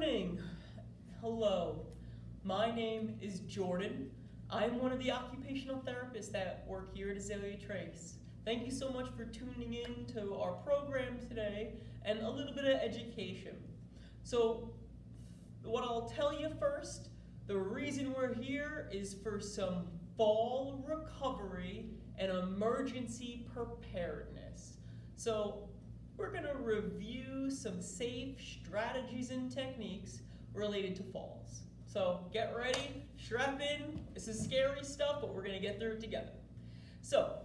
morning. Hello. My name is Jordan. I'm one of the occupational therapists that work here at Azalea Trace. Thank you so much for tuning in to our program today and a little bit of education. So, what I'll tell you first, the reason we're here is for some fall recovery and emergency preparedness. So, we're going to review some safe strategies and techniques related to falls. So get ready, strap in. This is scary stuff, but we're going to get through it together. So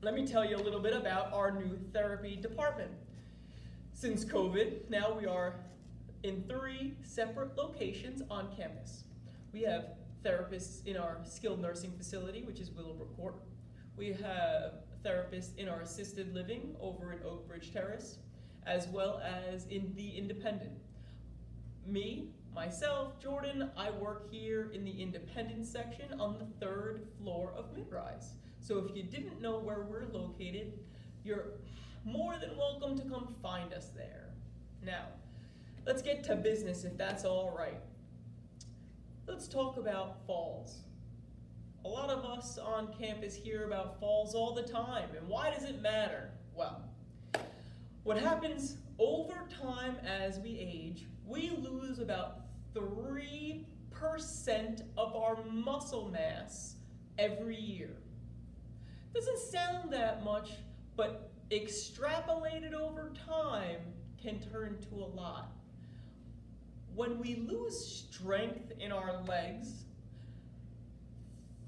let me tell you a little bit about our new therapy department. Since COVID, now we are in 3 separate locations on campus. We have therapists in our skilled nursing facility, which is Willowbrook Court. We have therapists in our assisted living over in Oak Ridge Terrace, as well as in the independent. Myself, Jordan, I work here in the independent section on the 3rd floor of Midrise. So if you didn't know where we're located, you're more than welcome to come find us there. Now, let's get to business if that's all right. Let's talk about falls. A lot of us on campus hear about falls all the time, and why does it matter? Well, what happens over time as we age, we lose about 3% of our muscle mass every year. Doesn't sound that much, but extrapolated over time can turn to a lot. When we lose strength in our legs,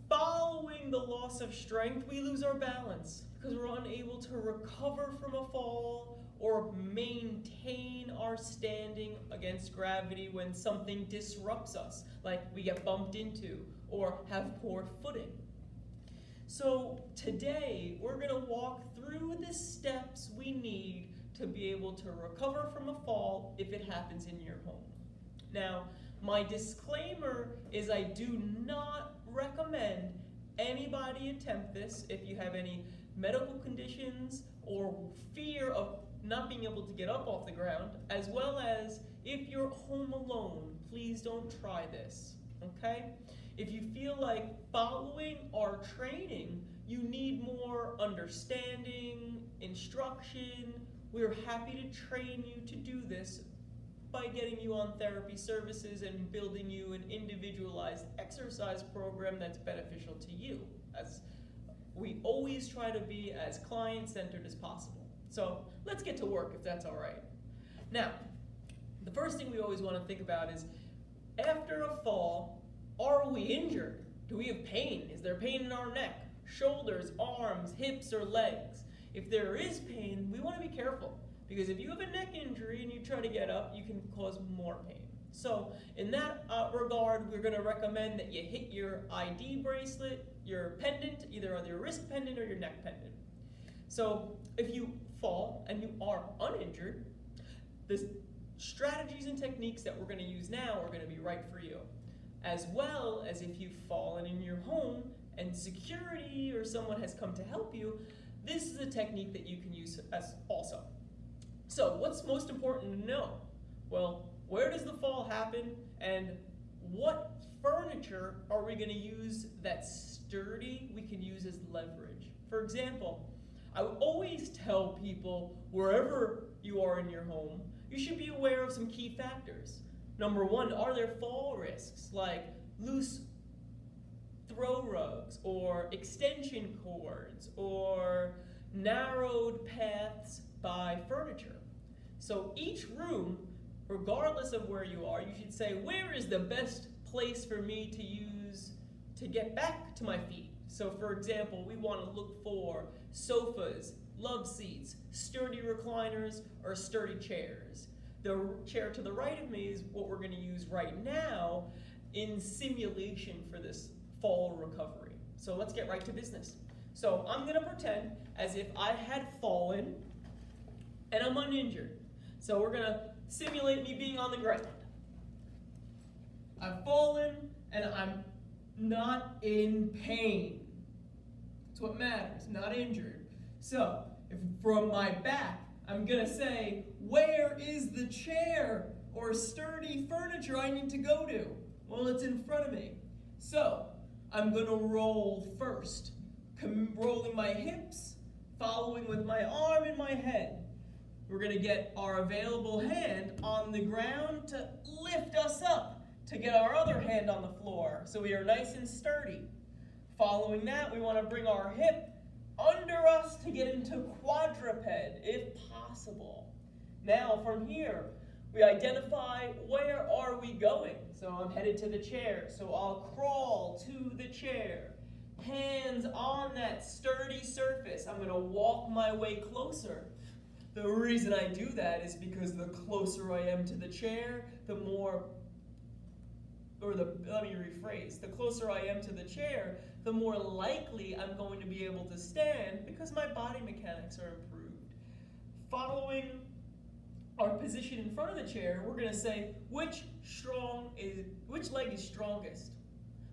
following the loss of strength, we lose our balance because we're unable to recover from a fall or maintain our standing against gravity when something disrupts us, like we get bumped into or have poor footing. So today, we're going to walk through the steps we need to be able to recover from a fall if it happens in your home. Now, my disclaimer is I do not recommend anybody attempt this if you have any medical conditions or fear of not being able to get up off the ground, as well as if you're home alone, please don't try this, okay? If you feel like following our training, you need more understanding, instruction, we're happy to train you to do this by getting you on therapy services and building you an individualized exercise program that's beneficial to you. As we always try to be as client-centered as possible. So let's get to work if that's all right. Now, the first thing we always want to think about is, after a fall, are we injured? Do we have pain? Is there pain in our neck, shoulders, arms, hips, or legs? If there is pain, we want to be careful. Because if you have a neck injury and you try to get up, you can cause more pain. So in that regard, we're going to recommend that you hit your ID bracelet, your pendant, either on your wrist pendant or your neck pendant. So if you fall and you are uninjured, the strategies and techniques that we're going to use now are going to be right for you. As well as if you've fallen in your home and security or someone has come to help you, this is a technique that you can use as also. So what's most important to know? Well, where does the fall happen and what furniture are we going to use that's sturdy we can use as leverage? For example, I would always tell people wherever you are in your home, you should be aware of some key factors. Number 1, are there fall risks like loose throw rugs or extension cords or narrowed paths by furniture? So each room, regardless of where you are, you should say, where is the best place for me to use to get back to my feet? So for example, we want to look for sofas, love seats, sturdy recliners, or sturdy chairs. The chair to the right of me is what we're going to use right now in simulation for this fall recovery. So let's get right to business. So I'm going to pretend as if I had fallen and I'm uninjured. So we're going to simulate me being on the ground. I've fallen and I'm not in pain. That's what matters, not injured. So if from my back, I'm going to say, where is the chair or sturdy furniture I need to go to? Well, it's in front of me. So, I'm gonna roll first, rolling my hips, following with my arm and my head. We're gonna get our available hand on the ground to lift us up, to get our other hand on the floor, so we are nice and sturdy. Following that, we wanna bring our hip under us to get into quadruped, if possible. Now, from here, we identify where are we going. So I'm headed to the chair, so I'll crawl to the chair. Hands on that sturdy surface. I'm gonna walk my way closer. The reason I do that is because the closer I am to the chair, the more, let me rephrase, the closer I am to the chair, the more likely I'm going to be able to stand because my body mechanics are improved. Following our position in front of the chair, we're gonna say which leg is strongest.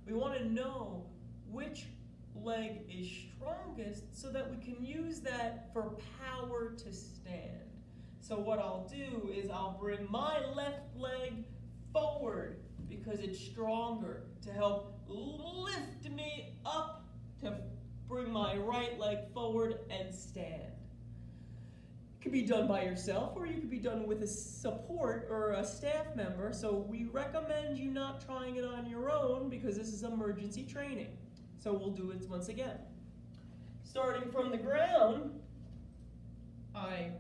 We wanna know which leg is strongest so that we can use that for power to stand. So what I'll do is I'll bring my left leg forward because it's stronger to help lift me up to bring my right leg forward and stand. It can be done by yourself or you can be done with a support or a staff member. So we recommend you not trying it on your own because this is emergency training. So we'll do it once again. Starting from the ground, I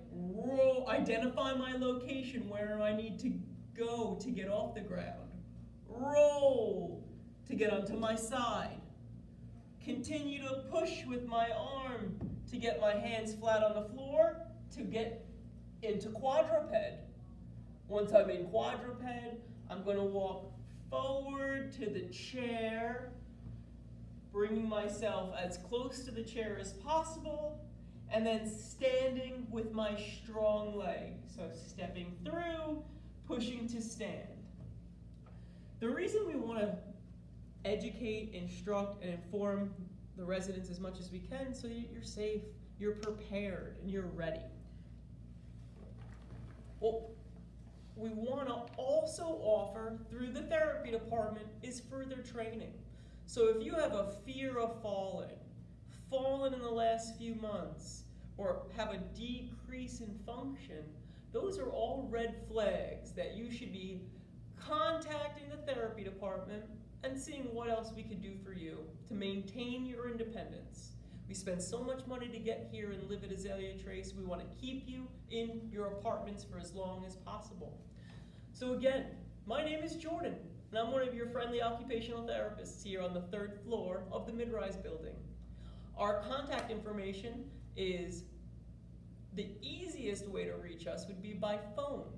identify my location where I need to go to get off the ground. Roll to get onto my side. Continue to push with my arm to get my hands flat on the floor to get into quadruped. Once I'm in quadruped, I'm going to walk forward to the chair, bringing myself as close to the chair as possible, and then standing with my strong leg. So stepping through, pushing to stand. The reason we want to educate, instruct, and inform the residents as much as we can so you're safe, you're prepared, and you're ready. What we want to also offer through the therapy department is further training. So if you have a fear of fallen in the last few months, or have a decrease in function, those are all red flags that you should be contacting the therapy department and seeing what else we could do for you to maintain your independence. We spend so much money to get here and live at Azalea Trace. We want to keep you in your apartments for as long as possible. So again, my name is Jordan, and I'm one of your friendly occupational therapists here on the 3rd floor of the mid-rise building. Our contact information is the easiest way to reach us would be by phone.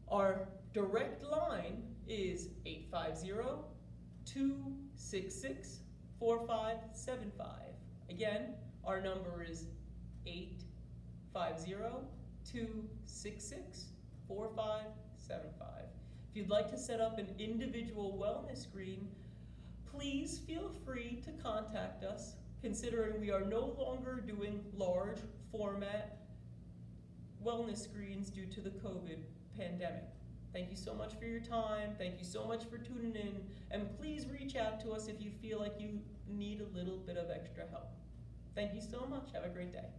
Our direct line is 850-266-4575. Again, our number is 850-266-4575. If you'd like to set up an individual wellness screen, please feel free to contact us, considering we are no longer doing large format wellness screens due to the COVID pandemic. Thank you so much for your time. Thank you so much for tuning in. And please reach out to us if you feel like you need a little bit of extra help. Thank you so much. Have a great day.